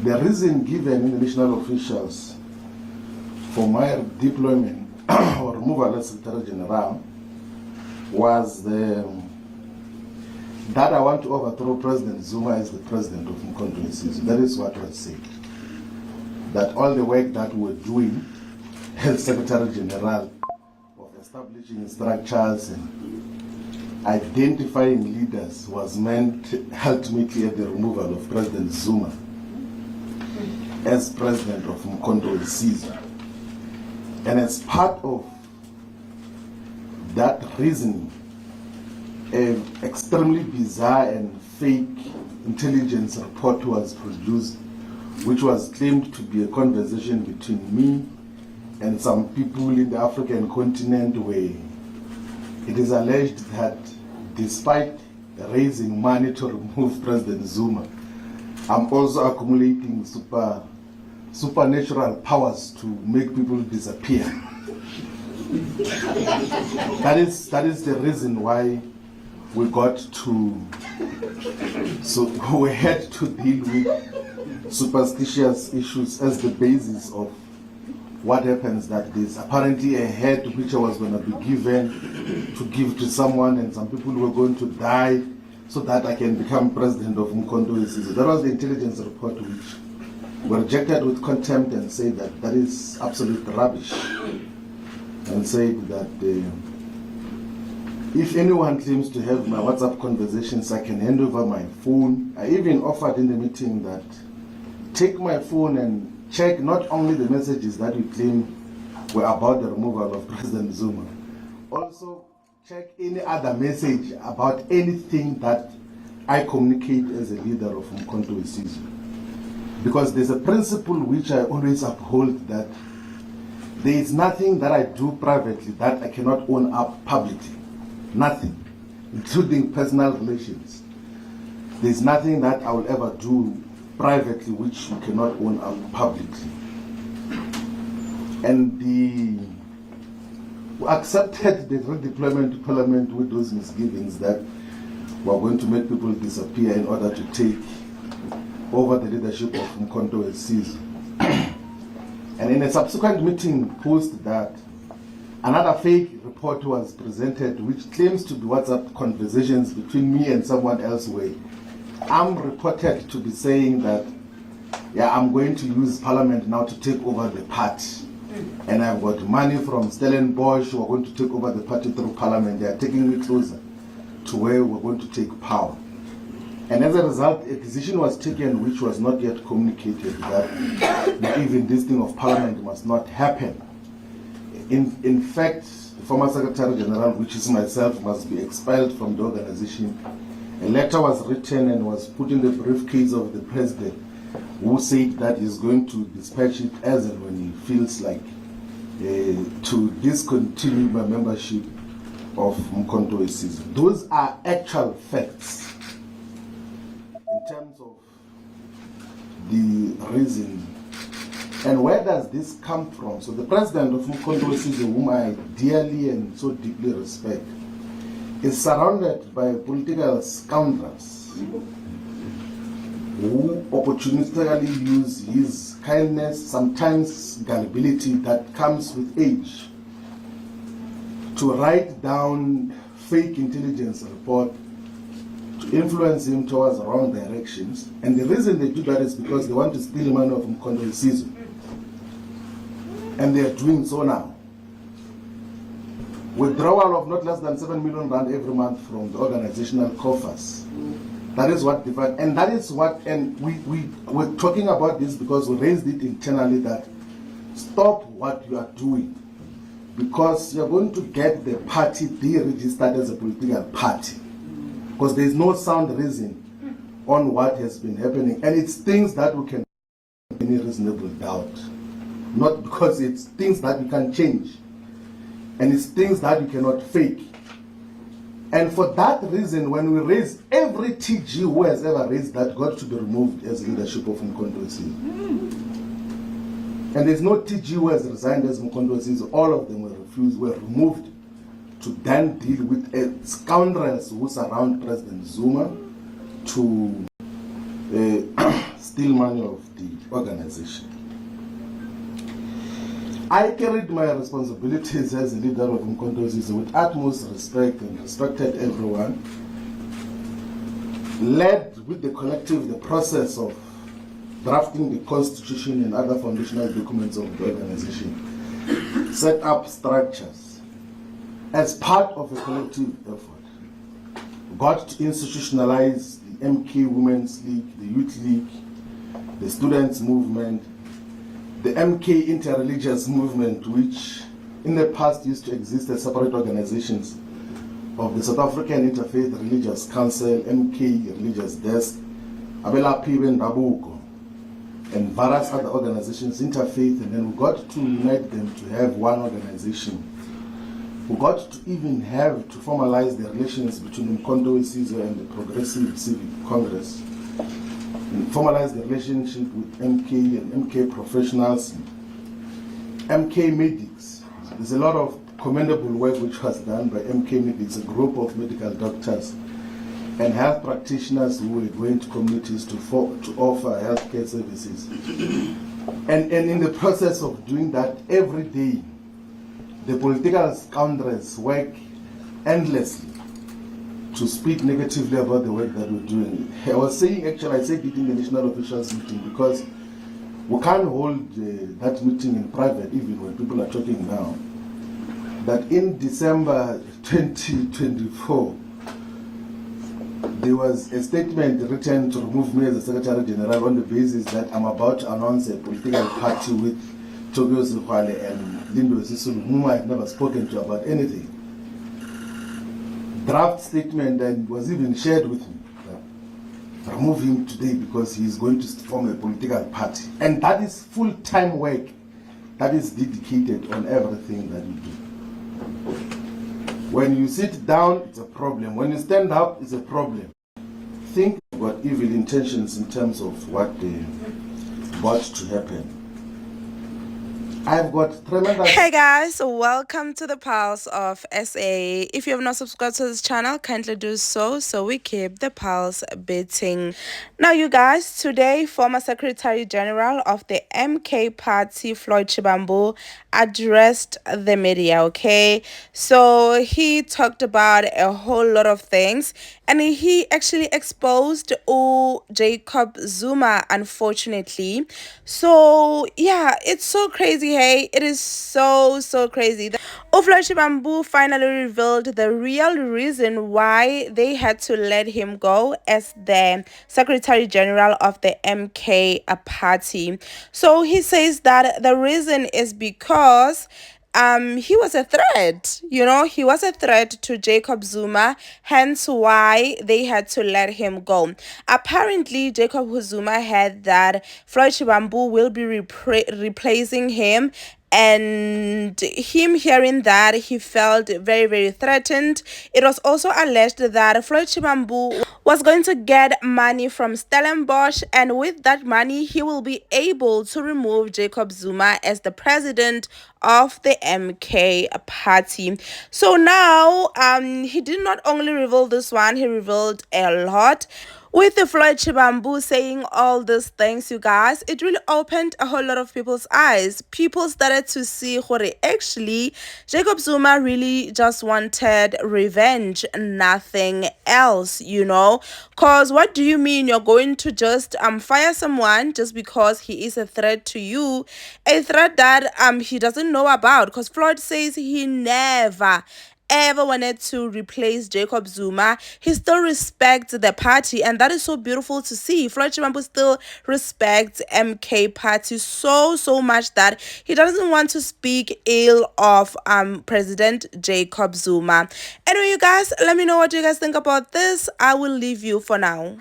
The reason given in the national officials for my deployment or removal as Secretary General was that I want to overthrow President Zuma as the president of Mkondo Isizwe. That is what was said. That all the work that we're doing as Secretary General of establishing structures and identifying leaders was meant ultimately at the removal of President Zuma as president of Mkondo Isizwe. And as part of that reasoning, an extremely bizarre and fake intelligence report was produced, which was claimed to be a conversation between me and some people in the African continent, where it is alleged that despite raising money to remove President Zuma, I'm also accumulating supernatural powers to make people disappear. That is the reason why we got to, so we had to deal with superstitious issues as the basis of what happens, that there's apparently a head which I was going to be given to give to someone, and some people were going to die so that I can become president of Mkondo Isizwe. That was the intelligence report, which were rejected with contempt and said that that is absolute rubbish, and said that if anyone claims to have my WhatsApp conversations, I can hand over my phone. I even offered in the meeting that take my phone and check not only the messages that you claim were about the removal of President Zuma, also check any other message about anything that I communicate as a leader of Mkondo Isizwe. Because there's a principle which I always uphold, that there is nothing that I do privately that I cannot own up publicly. Nothing, including personal relations. There's nothing that I will ever do privately which you cannot own up publicly. And we accepted the redeployment to Parliament with those misgivings that we're going to make people disappear in order to take over the leadership of Mkondo Isizwe. And in a subsequent meeting post that, another fake report was presented which claims to be WhatsApp conversations between me and someone else, where I'm reported to be saying that, yeah, I'm going to use Parliament now to take over the party. And I've got money from Stellenbosch who are going to take over the party through Parliament. They are taking me closer to where we're going to take power. And as a result, a decision was taken which was not yet communicated, that even this thing of Parliament must not happen. In fact, the former Secretary General, which is myself, must be expelled from the organization. A letter was written and was put in the briefcase of the president, who said that he's going to dispatch it as and when he feels like to discontinue my membership of Mkondo Isizwe. Those are actual facts in terms of the reason. And where does this come from? So the president of Mkondo Isizwe, whom I dearly and so deeply respect, is surrounded by political scoundrels who opportunistically use his kindness, sometimes gullibility that comes with age, to write down fake intelligence report to influence him towards wrong directions. And the reason they do that is because they want to steal money from Mkondo Isizwe. And they are doing so now. Withdrawal of not less than 7 million rand every month from the organizational coffers. That is what divided, and that is what, and we're talking about this because we raised it internally, that stop what you are doing, because you're going to get the party deregistered as a political party, because there is no sound reason on what has been happening, and it's things that we can have any reasonable doubt, not because it's things that we can change, and it's things that you cannot fake. And for that reason, when we raise every TG who has ever raised that, got to be removed as leadership of Mkondo Isizwe. And there's no TG who has resigned as Mkondo Isizwe. All of them were refused, were removed to then deal with scoundrels who surround President Zuma, to steal money of the organization. I carried my responsibilities as a leader of Umkhonto Sizwe with utmost respect and respected everyone. Led with the collective the process of drafting the constitution and other foundational documents of the organization. Set up structures as part of a collective effort. Got to institutionalize the MK Women's League, the Youth League, the Students' Movement, the MK Interreligious Movement, which in the past used to exist as separate organizations of the South African Interfaith Religious Council, MK Religious Desk, Abelaphi Bendabuko, and various other organizations, interfaith, and then we got to unite them to have one organization. We got to even have to formalize the relations between Umkhonto Sizwe and the Progressive Civic Congress, and formalize the relationship with MK and MK professionals, MK medics. There's a lot of commendable work which was done by MK medics, a group of medical doctors and health practitioners who were going to communities to offer healthcare services. And in the process of doing that, every day, the political scoundrels work endlessly to speak negatively about the work that we're doing. I was saying, actually, I said it in the national officials meeting because we can't hold that meeting in private, even when people are talking now, that in December 2024, there was a statement written to remove me as the Secretary General on the basis that I'm about to announce a political party with Togyo Zikwale and Lindo Sisulu, whom I have never spoken to about anything. Draft statement and was even shared with me. Remove him today because he is going to form a political party. And that is full-time work that is dedicated on everything that we do. When you sit down, it's a problem. When you stand up, it's a problem. Think about evil intentions in terms of what they want to happen. I've got tremendous... Hey guys, welcome to the Pulse of SA. If you have not subscribed to this channel, kindly do so we keep the pulse beating. Now you guys, today former Secretary General of the MK party, Floyd Shivambu, addressed the media, okay? So he talked about a whole lot of things and he actually exposed Jacob Zuma, unfortunately. So yeah, it's so crazy. Hey, it is so crazy. Floyd Shivambu finally revealed the real reason why they had to let him go as the Secretary General of the MK party. So he says that the reason is because he was a threat, he was a threat to Jacob Zuma, hence why they had to let him go. Apparently, Jacob Zuma had that Floyd Shivambu will be replacing him, and him hearing that, he felt very threatened. It was also alleged that Floyd Shivambu was going to get money from Stellenbosch, and with that money he will be able to remove Jacob Zuma as the president of the MK party. So now he did not only reveal this one, he revealed a lot. With the Floyd Shivambu saying all these things, you guys, it really opened a whole lot of people's eyes. People started to see actually Jacob Zuma really just wanted revenge, nothing else, Because what do you mean you're going to just fire someone just because he is a threat to you? A threat that he doesn't know about, because Floyd says he never ever wanted to replace Jacob Zuma. He still respects the party, and that is so beautiful to see. Floyd Shivambu still respects MK party so much that he doesn't want to speak ill of President Jacob Zuma. Anyway, you guys, let me know what you guys think about this. I will leave you for now.